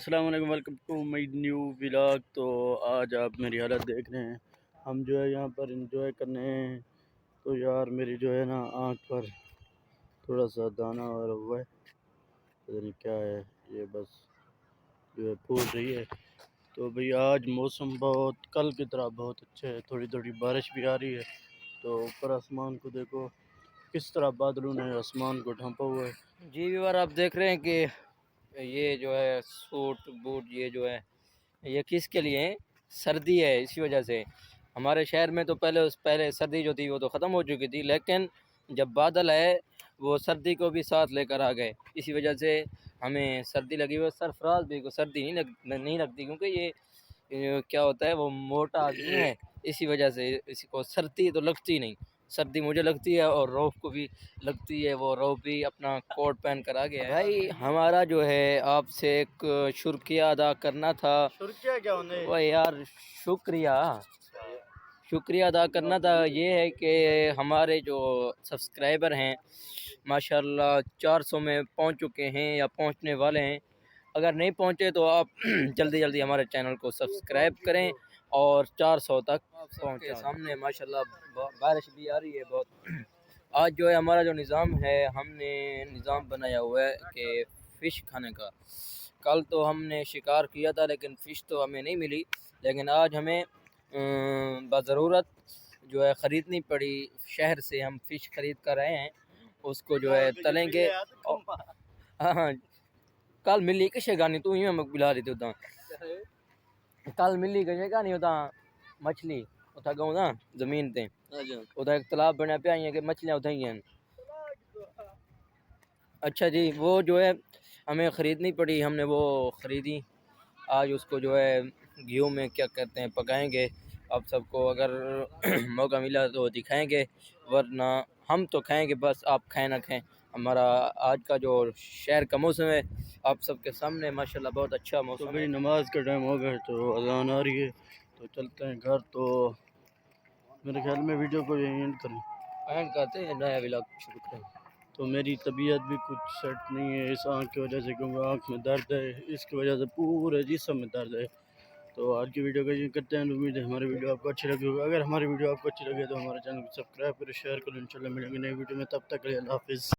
السلام علیکم، welcome to my new vlog. تو آج آپ میری حالت دیکھ رہے ہیں، ہم جو ہے یہاں پر انجوائے کرنے ہیں۔ تو یار میری جو ہے نا آنکھ پر تھوڑا سا دانہ اور ہوا ہے، پتہ نہیں کیا ہے، یہ بس جو ہے پھول رہی ہے۔ تو بھئی آج موسم بہت کل کی طرح بہت اچھا ہے، تھوڑی تھوڑی بارش بھی آ رہی ہے۔ تو اوپر آسمان کو دیکھو کس طرح بادلوں نے آسمان کو ڈھانپا ہوا ہے۔ جی ویور، آپ دیکھ رہے ہیں کہ یہ جو ہے سوٹ بوٹ یہ جو ہے یہ کس کے لیے ہے؟ سردی ہے، اسی وجہ سے ہمارے شہر میں تو پہلے سردی جو تھی وہ تو ختم ہو چکی تھی، لیکن جب بادل ہے وہ سردی کو بھی ساتھ لے کر آ گئے، اسی وجہ سے ہمیں سردی لگی ہوئی۔ سرفراز بھی کو سردی نہیں لگتی کیونکہ یہ کیا ہوتا ہے، وہ موٹا آدمی ہے، اسی وجہ سے اس کو سردی تو لگتی نہیں۔ سردی مجھے لگتی ہے اور روف کو بھی لگتی ہے، وہ روف بھی اپنا کوٹ پہن کر آ گیا ہے۔ بھائی ہمارا جو ہے آپ سے ایک شکریہ ادا کرنا تھا۔ شکریہ کیا ہونے؟ وہ یار شکریہ ادا کرنا تھا، یہ ہے کہ ہمارے جو سبسکرائبر ہیں ماشاءاللہ 400 میں پہنچ چکے ہیں یا پہنچنے والے ہیں۔ اگر نہیں پہنچے تو آپ جلدی جلدی ہمارے چینل کو سبسکرائب کریں اور 400 تک پہنچے۔ سامنے ماشاءاللہ بارش بھی آ رہی ہے بہت۔ آج جو ہے ہمارا جو نظام ہے، ہم نے نظام بنایا ہوا ہے کہ فش کھانے کا۔ کل تو ہم نے شکار کیا تھا لیکن فش تو ہمیں نہیں ملی، لیکن آج ہمیں بضرورت جو ہے خریدنی پڑی، شہر سے ہم فش خرید کر آئے ہیں، اس کو جو ہے تلیں گے۔ ہاں کل ملی کشے گانی تو ہی ہمیں بلا رہی تھی اتنا، کل ملی کشے گانی ہوتا مچھلی اتھا گاؤں نا زمین تے ادھر ایک تالاب بنیا پہ آئی ہیں کہ مچھلیاں اتھا ہی ہیں۔ اچھا جی، وہ جو ہے ہمیں خریدنی پڑی، ہم نے وہ خریدی۔ آج اس کو جو ہے گھیو میں کیا کہتے ہیں پکائیں گے، آپ سب کو اگر موقع ملا تو دکھائیں گے، ورنہ ہم تو کھائیں گے، بس آپ کھائیں نہ کھائیں۔ ہمارا آج کا جو شہر کا موسم ہے آپ سب کے سامنے ماشاءاللہ بہت اچھا موسم ہے۔ تو بھئی نماز کا ٹائم ہو گیا تو اذان آ رہی ہے، تو چلتے ہیں گھر۔ تو میرے خیال میں ویڈیو کو یہیں اینڈ کریں، اینڈ کرتے ہیں، نیا ولاگ شروع کریں۔ تو میری طبیعت بھی کچھ سیٹ نہیں ہے اس آنکھ کی وجہ سے، کیونکہ آنکھ میں درد ہے، اس کی وجہ سے پورے جسم میں درد ہے۔ تو آج کی ویڈیو کا یہ کرتے ہیں، امید ہے ہماری ویڈیو آپ کو اچھی لگی ہوگی۔ اگر ہماری ویڈیو آپ کو اچھی لگے تو ہمارے چینل کو سبسکرائب کریں، شیئر کریں۔ انشاءاللہ ملیں گے نئی ویڈیو میں، تب تک کے لیے اللہ حافظ۔